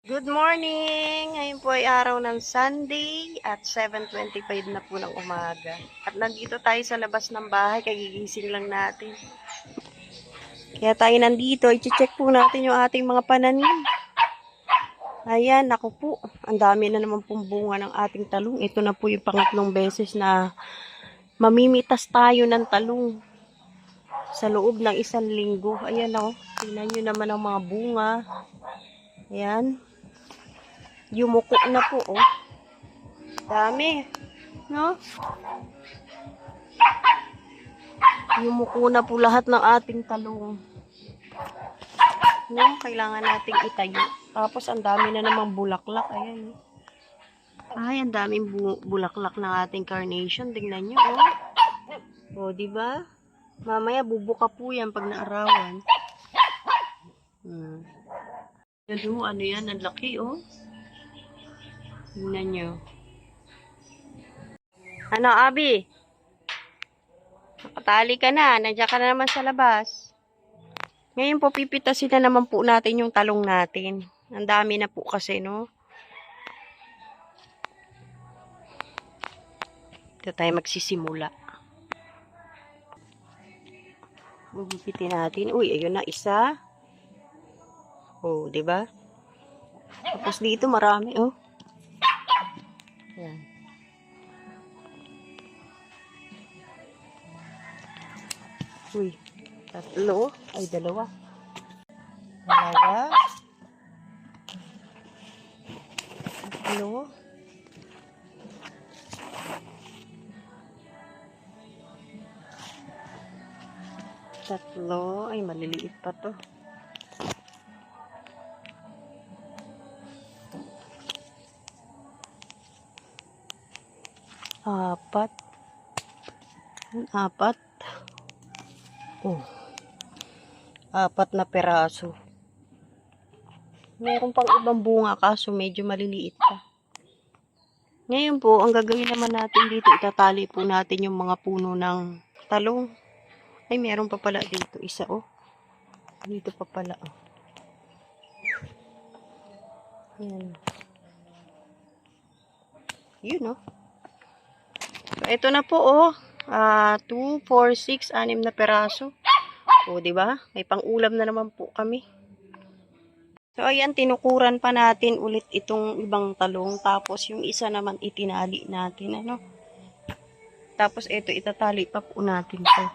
Good morning! Ngayon po ay araw ng Sunday at 7:25 na po ng umaga. At nandito tayo sa labas ng bahay, kagigising lang natin. Kaya tayo nandito, i-check po natin yung ating mga pananim. Ayan, ako po, ang dami na naman pong bunga ng ating talong. Ito na po yung pangatlong beses na mamimitas tayo ng talong sa loob ng isang linggo. Ayan o, tingnan nyo naman ang mga bunga. Ayan. Yumuko na po, oh. Dami, no? Yumuko na po lahat ng ating talong. No, kailangan nating itayo. Tapos, ang dami na namang bulaklak. Ayan, ay, ang daming bulaklak ng ating carnation. Tingnan nyo, oh. Oh, diba? Mamaya, bubuka po yan pag naarawan. Yan, ano yan? Ang laki, oh. Tingnan nyo. Ano, Abi? Nakatali ka na. Nandiyan ka na naman sa labas. Ngayon po, pipitasin na naman po natin yung talong natin. Ang dami na po kasi, no? Ito tayo magsisimula. Gugupitin natin. Uy, ayun na, isa. Oh, diba? Tapos dito, marami, oh. Yan. Uy, tatlo. Ay, dalawa. Dalawa. Tatlo. Tatlo. Ay, maliliit pa to. Apat. Apat. Oh. Apat na peraso. Meron pang ibang bunga kaso medyo maliliit pa. Ngayon po, ang gagawin naman natin dito, itatali po natin yung mga puno ng talong. Ay, meron pa pala dito. Isa, oh. Dito pa pala, oh. Ayan. Yun, oh. So, ito na po, oh. 2, 4, 6, 6 na peraso. O, diba? May pang-ulam na naman po kami. So, ayan, tinukuran pa natin ulit itong ibang talong. Tapos, yung isa naman itinali natin, ano? Tapos, ito, itatali pa po natin to.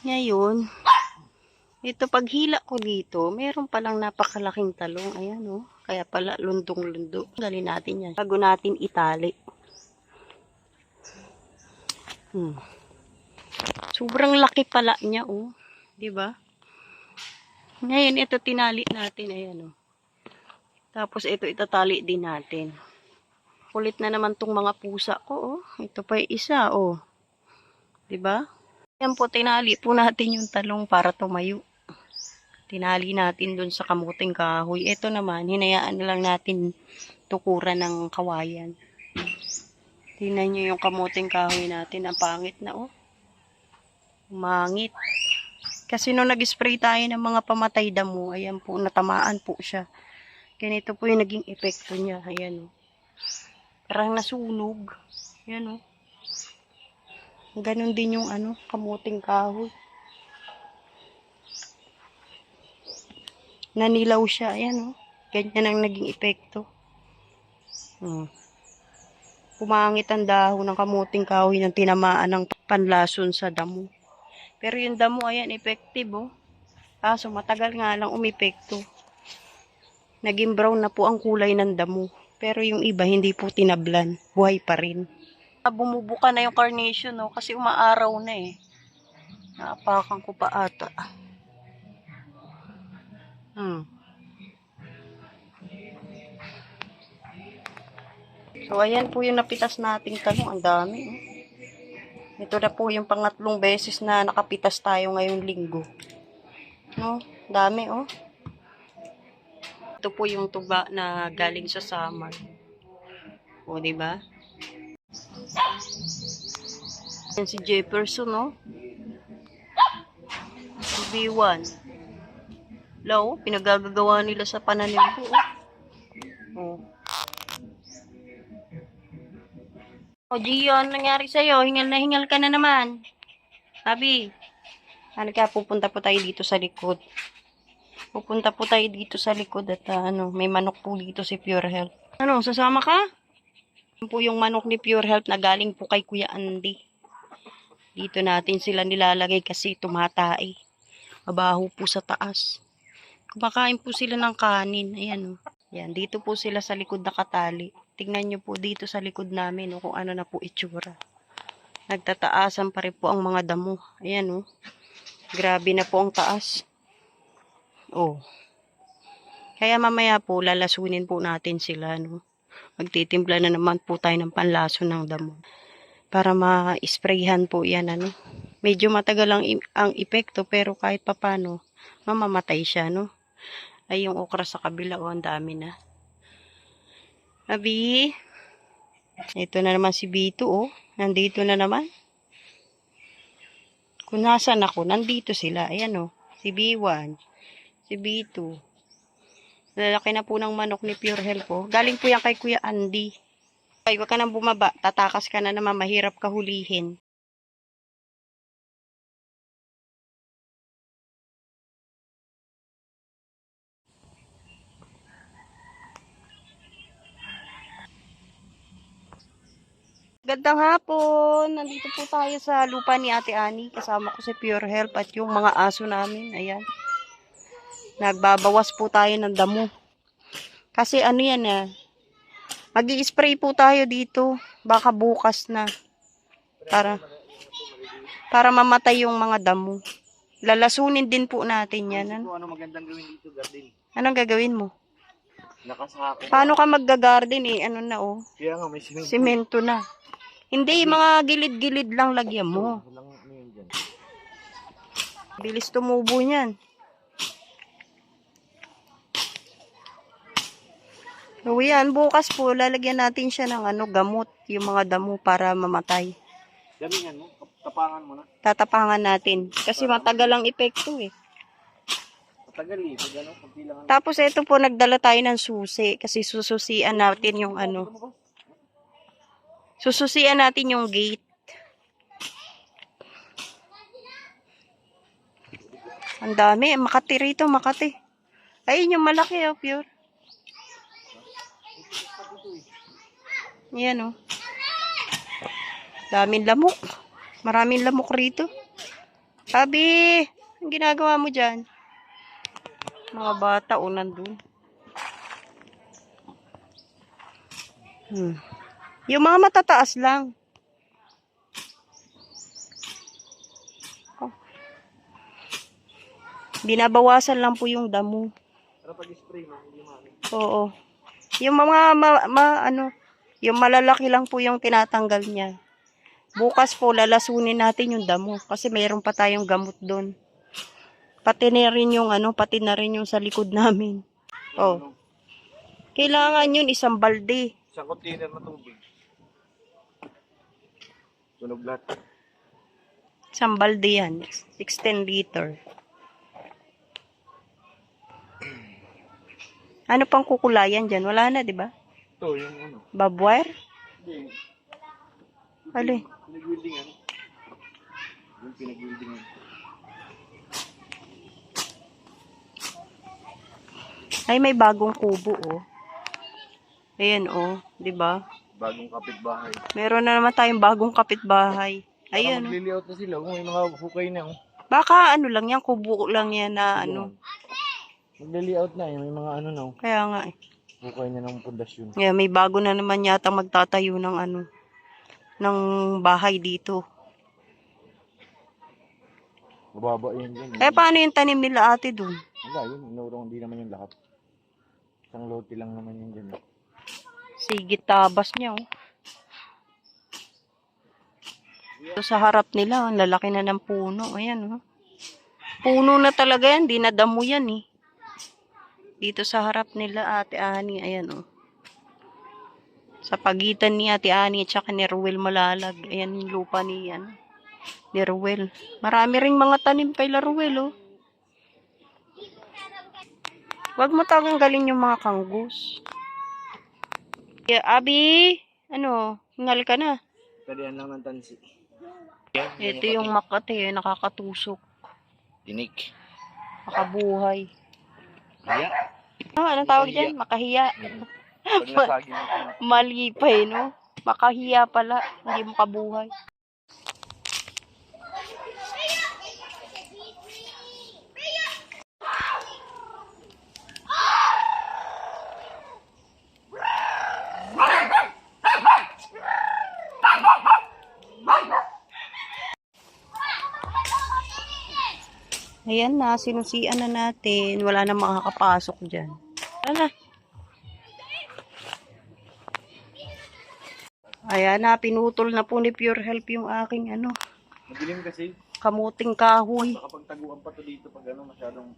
Ngayon, ito, paghila ko dito, meron palang napakalaking talong. Ayan, oh. Kaya pala, lundong-lundo. Galin natin yan. Bago natin itali. Sobrang laki pala niya, oh. 'Di ba? Ngayon ito tinali natin, ayan, oh. Tapos ito itatali din natin. Kulit na naman tong mga pusa ko, oh. Ito pa yung isa, oh. 'Di ba? Yan po, tinali po natin yung talong para tumayo. Tinali natin doon sa kamuting kahoy. Ito naman, hinayaan na lang natin tukuran ng kawayan. Tingnan nyo yung kamuting kahoy natin, ang pangit na, oh. Umangit. Kasi nung nag-spray tayo ng mga pamatay damo, ayan po, natamaan po siya. Ganito po yung naging epekto niya. Ayan, oh. Parang nasunog. Ayan, oh. Ganon din yung ano, kamuting kahoy. Nanilaw siya. Ayan, oh. Ganyan ang naging epekto. Pumangit ang dahon ng kamuting kahoy ng tinamaan ng panlason sa damo. Pero yung damo, ayan, effective, oh. Kaso matagal nga lang umepekto. Naging brown na po ang kulay ng damo. Pero yung iba, hindi po tinablan. Buhay pa rin. Bumubuka na yung carnation, no? Kasi umaaraw na, eh. Naapakan ko pa ata. So, ayan po yung napitas nating talong. Ang dami, oh. Ito na po yung pangatlong beses na nakapitas tayo ngayong linggo. No? Dami, oh. Ito po yung tuba na galing sa summer. O, diba? Yan si Jefferson, no? Si B1. Law, pinagagagawa nila sa pananim ko. Oh. O, Gio, ano nangyari sa'yo? Hingal na hingal ka na naman. Sabi, ano kaya pupunta po tayo dito sa likod. Pupunta po tayo dito sa likod at may manok po dito si Pure Health. Ano, sasama ka? Yan po yung manok ni Pure Health na galing po kay Kuya Andy. Dito natin sila nilalagay kasi tumatae. Mabaho po sa taas. Kumakain po sila ng kanin. Ayan o. Yan, dito po sila sa likod nakatali. Tingnan nyo po dito sa likod namin kung ano na po itsura. Nagtataasan pa rin po ang mga damo. Ayan o. Grabe na po ang taas. Oh. Kaya mamaya po, lalasunin po natin sila, no? Magtitimpla na naman po tayo ng panlaso ng damo. Para ma-sprayhan po yan, ano? Medyo matagal ang epekto, pero kahit papano, mamamatay siya, no? Ay, yung okra sa kabila, ang dami na. Abi, ito na naman si Bito, nandito na naman. Kung nasan ako, nandito sila. Ayan, si B1, si B2. Lalaki na po ng manok ni Pure Health po. Galing po yan kay Kuya Andy. Ay, wag ka nang bumaba. Tatakas ka na naman. Mahirap ka hulihin. Gandang hapon. Nandito po tayo sa lupa ni Ate Ani. Kasama ko si Pure Health at yung mga aso namin. Ayan. Nagbabawas po tayo ng damo. Kasi ano yan Mag-i-spray po tayo dito. Baka bukas na. Para mamatay yung mga damo. Lalasunin din po natin yan. Ano magandang gawin dito, garden? Anong gagawin mo? Nakasako. Paano ka magga-garden Ano na Kaya nga, may simento. Simento na. Hindi, mga gilid-gilid lang lagyan mo. Walang ano yun dyan. Bilis tumubo niyan. So yan, bukas po, lalagyan natin siya ng gamot, yung mga damo para mamatay. Damingan mo, tapangan mo na. Tatapangan natin. Kasi matagal ang epekto Matagal pag pag bilangan. Tapos ito po, nagdala tayo ng susi. Kasi sususian natin yung Sususian natin yung gate. Ang dami. Makati rito, Makati. Ayun yung malaki, Pure. Yan, Daming lamok. Maraming lamok rito. Sabi, ang ginagawa mo dyan? Mga bata, nandun. Yung mga matataas lang. Binabawasan lang po yung damo. Para pag-spray mo, hindi mali. Oo. Yung mga yung malalaki lang po yung tinatanggal niya. Bukas po lalasunin natin yung damo kasi mayroon pa tayong gamot doon. Pati na rin yung sa likod namin. Oh. Kailangan yun isang balde. Isang container na tubig. Sunog lahat. Isang balde yan. 16 liter. Ano pang kukulayan dyan? Wala na, di ba? Ito, yung Barbwire? Hindi. Alin? Pinag-wieldingan. Yung pinag-wieldingan. Ay, may bagong kubo, Ayan, di ba? Bagong kapitbahay. Meron na naman tayong bagong kapitbahay. Ayan, Magliliot na sila. May mga hukay na, Baka lang yan, kubo lang yan na Magliliot na, may mga na. Kaya nga Hukay na ng pundasyon. Yeah, may bago na naman yata magtatayo ng ng bahay dito. Mababa yun dyan. Paano yung tanim nila ate dun? Wala, yun. Inurong hindi naman yung lahat. Isang lote lang naman yun dyan. Sigit tabas niya, Ito sa harap nila, ang lalaki na ng puno. Ayan, Puno na talaga yan, di nadamo yan, Dito sa harap nila, Ate Ani, ayan, Sa pagitan ni Ate Ani at saka ni Ruel Malalag. Ayan yung lupa ni Ruel. Marami ring mga tanim kay Ruel, Huwag mo tanggalin yung mga kanggus. Abi, ano, hingal ka na. Kadian lang ng tansi. Ito yung makate, nakakatusok. Tinik. Makabuhay. Hiya. Anong tawag dyan? Makahiya. Pag nasagi mo. Mali pa eh, no? Makahiya pala, hindi makabuhay. Ayan na, sinusian na natin. Wala na makakapasok dyan. Tara na. Ayan na, pinutol na po ni Pure Health yung aking Madilim kasi. kamuting kahoy. Kapag taguan pa to dito pag masyadong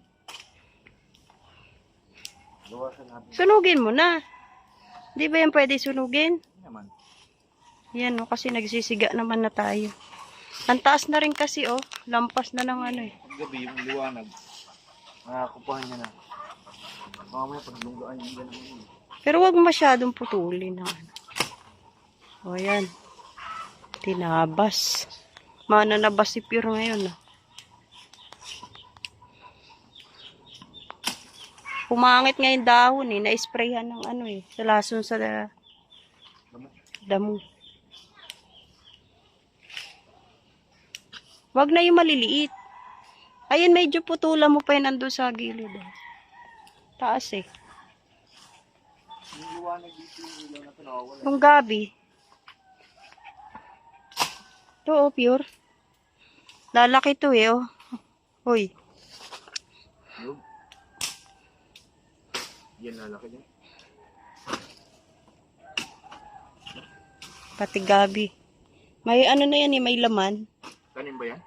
gawasan natin. Sunugin mo na. Di ba yan pwede sunugin? Naman. Yan o, kasi nagsisiga naman na tayo. Ang taas na rin kasi lampas na ng eh. Gabi yung liwanag. Nakakupahan niya na. Mamaya pag lunggaan yung gano'n. Pero wag masyadong putulin ng O yan. Tinabas. Mananabas si Pure ngayon. Pumangit nga yung dahon na-sprayhan ng sa lason sa damo. Wag na yung maliliit. Ayun, medyo putulan mo pa yun nandun sa gilid. Taas eh. Yung liwanag dito yung ilaw na pinawawala. Yung gabi. Ito Pure. Lalaki to Hoy. Lug. Yan lalaki din. Pati gabi. May na yan may laman. Kanin ba yan?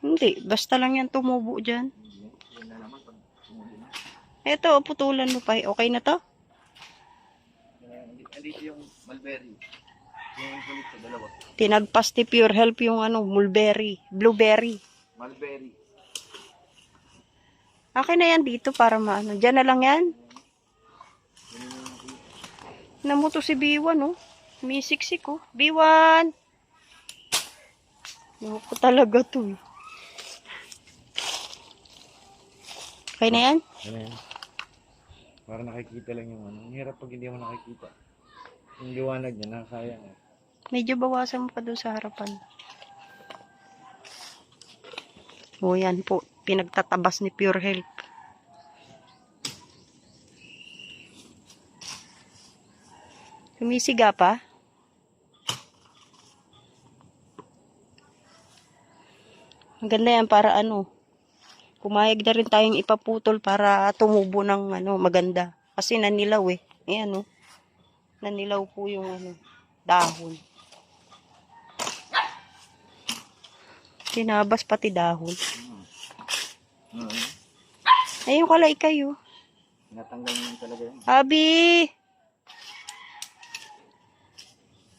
Hindi, basta lang yan tumubo dyan. Yan na naman pag sumubo na. Eto, putulan mo pa. Okay na to? Andito yung mulberry. Yung kulit sa dalawa. Tinagpas ni Pure Health yung mulberry, blueberry. Mulberry. Akin na yan dito para maano. Diyan na lang yan. Namuto si B1 Misiksik B1. Naku talaga to Okay na yan? Ano yan? Para nakikita lang yung Ang hirap pag hindi mo nakikita. Yung liwanag niya, nakasayang Medyo bawasan mo pa doon sa harapan. O yan po. Pinagtatabas ni Pure Health. Sumisiga pa? Ang ganda yan para pumayag na rin tayong ipaputol para tumubo ng maganda. Kasi nanilaw Ayan Nanilaw po yung dahon. Tinabas pati dahon. Ayun kalay kayo. Natanggal naman talaga yun. Abi!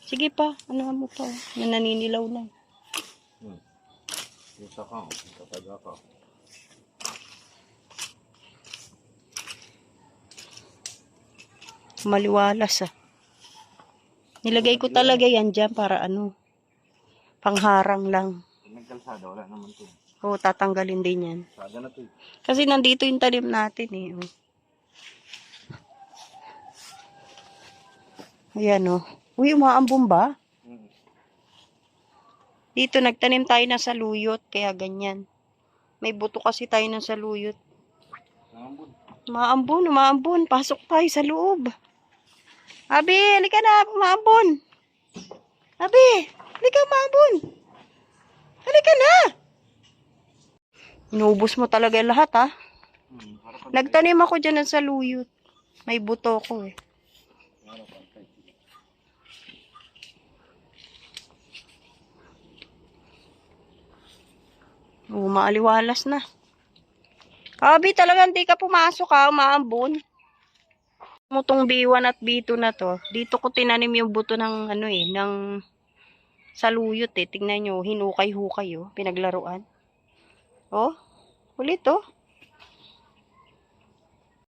Sige pa. Ano mo pa? Naninilaw na. Isa ka, tataga ka. Maliwalas Nilagay ko talaga yan dyan para pangharang lang. Nagkalsada, wala naman to. Oo, tatanggalin din yan. Sada na to Kasi nandito yung talim natin Ayan Uy, umaambon ba? Dito nagtanim tayo na saluyot, kaya ganyan. May buto kasi tayo ng saluyot. Umaambon. Pasok tayo sa loob. Abi, halika na, umaambon. Abi, halika umaambon. Halika na. Inubos mo talaga lahat Nagtanim ako dyan ng saluyot. May buto ko Maaliwalas na. Abi, talagang di ka pumasok umaambon. Mutong B1 at B2 na to. Dito ko tinanim yung buto ng ng saluyot Tingnan nyo, hinukay-hukay pinaglaruan. Ulit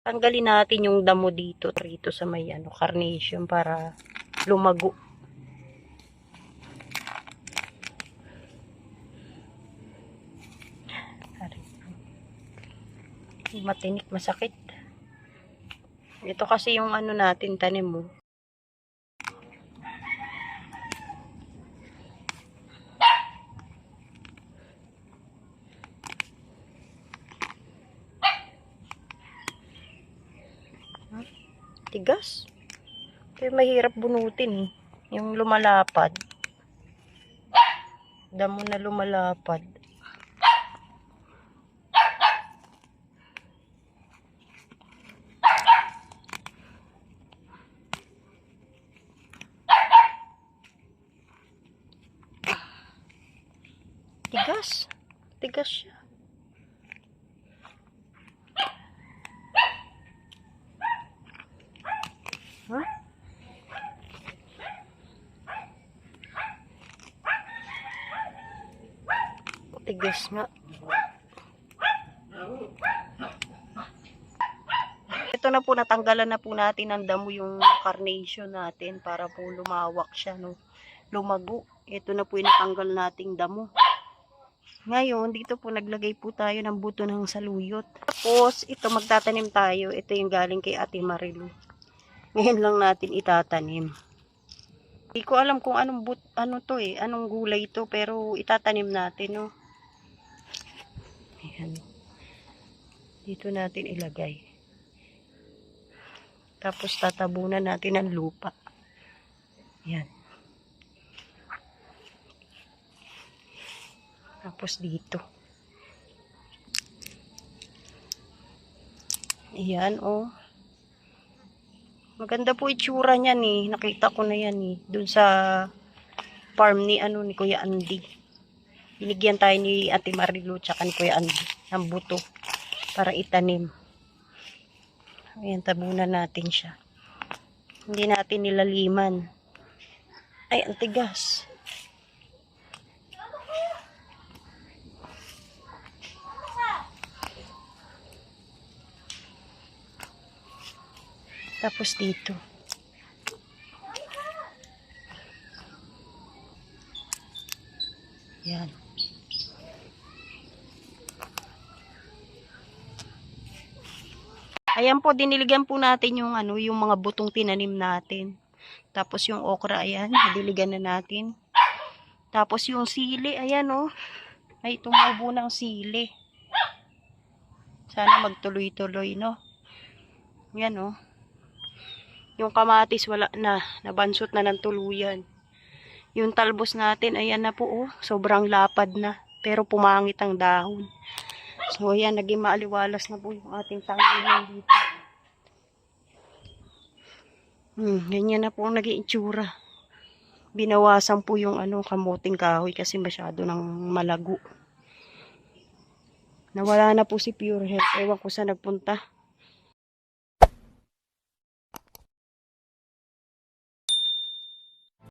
Tanggalin natin yung damo rito sa may carnation para lumago. Matinik, masakit. Ito kasi yung natin tanim mo. Tigas. Kaya mahirap bunutin eh. Yung lumalapad. Damo na lumalapad. Tigas. Tigas siya. Huh? Tigas nga. Ito na po, natanggalan na po natin ng damo yung carnation natin para po lumawak siya, no? Lumago. Ito na po yung natanggal nating damo. Ngayon, dito po naglagay po tayo ng buto ng saluyot. Tapos, ito magtatanim tayo. Ito yung galing kay Ate Marilu. Ngayon lang natin itatanim. Hindi ko alam kung anong anong gulay to, pero itatanim natin, no? Ayan. Dito natin ilagay. Tapos tatabunan natin ng lupa. Ayan. Tapos dito. Ayan, oh. Maganda po itsura niyan eh. Nakita ko na yan eh. Doon sa farm ni Kuya Andy. Binigyan tayo ni Ate Marilu tsaka ni Kuya Andy ng buto para itanim. Ayan, tabunan natin siya. Hindi natin nilaliman. Ay, ang tigas. Tapos dito. Yan. Ayan po, diniligan po natin yung yung mga butong tinanim natin. Tapos yung okra, ayan, diligan na natin. Tapos yung sili, ayan oh. Ay, tumubo ng sili. Sana magtuloy-tuloy, no? Yan oh. Yung kamatis wala na, nabansot na ng tuluyan. Yung talbos natin, ayan na po oh, sobrang lapad na. Pero pumangit ang dahon. So ayan, naging maaliwalas na po yung ating tangilihan dito. Ganyan na po ang naging itsura. Binawasan po yung kamuting kahoy kasi masyado nang malago. Nawala na po si Pure Health. Ewan ko saan nagpunta.